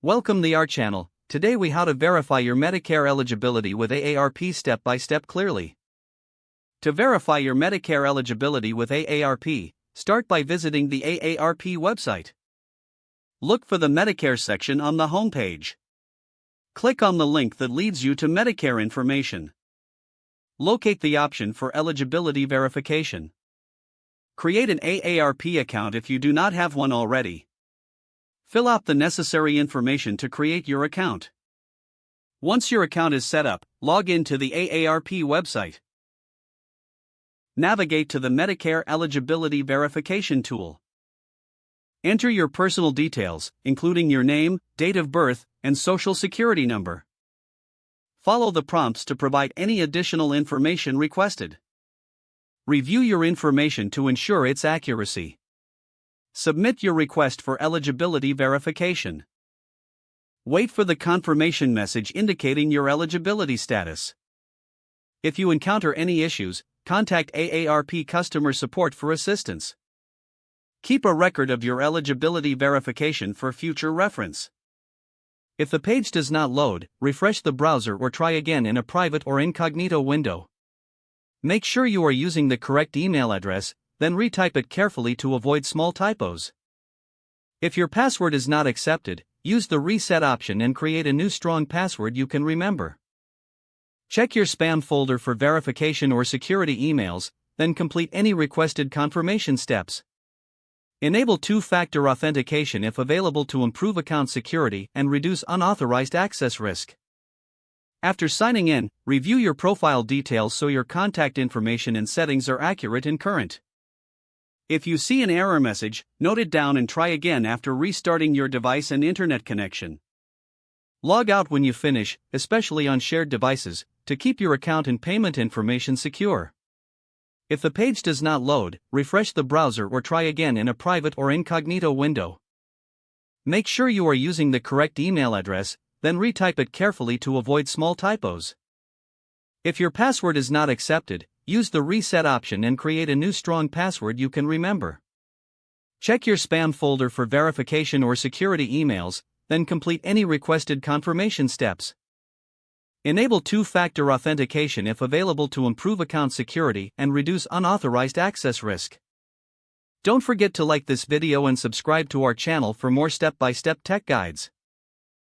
Welcome to our channel. Today we how to verify your Medicare eligibility with AARP step by step clearly. To verify your Medicare eligibility with AARP, start by visiting the AARP website. Look for the Medicare section on the homepage. Click on the link that leads you to Medicare information. Locate the option for eligibility verification. Create an AARP account if you do not have one already. Fill out the necessary information to create your account. Once your account is set up, log in to the AARP website. Navigate to the Medicare Eligibility Verification tool. Enter your personal details, including your name, date of birth, and social security number. Follow the prompts to provide any additional information requested. Review your information to ensure its accuracy. Submit your request for eligibility verification. Wait for the confirmation message indicating your eligibility status. If you encounter any issues, contact AARP customer support for assistance. Keep a record of your eligibility verification for future reference. If the page does not load, refresh the browser or try again in a private or incognito window. Make sure you are using the correct email address, then retype it carefully to avoid small typos. If your password is not accepted, use the reset option and create a new strong password you can remember. Check your spam folder for verification or security emails, then complete any requested confirmation steps. Enable two-factor authentication if available to improve account security and reduce unauthorized access risk. After signing in, review your profile details so your contact information and settings are accurate and current. If you see an error message, note it down and try again after restarting your device and internet connection. Log out when you finish, especially on shared devices, to keep your account and payment information secure. If the page does not load, refresh the browser or try again in a private or incognito window. Make sure you are using the correct email address, then retype it carefully to avoid small typos. If your password is not accepted, use the reset option and create a new strong password you can remember. Check your spam folder for verification or security emails, then complete any requested confirmation steps. Enable two-factor authentication if available to improve account security and reduce unauthorized access risk. Don't forget to like this video and subscribe to our channel for more step-by-step tech guides.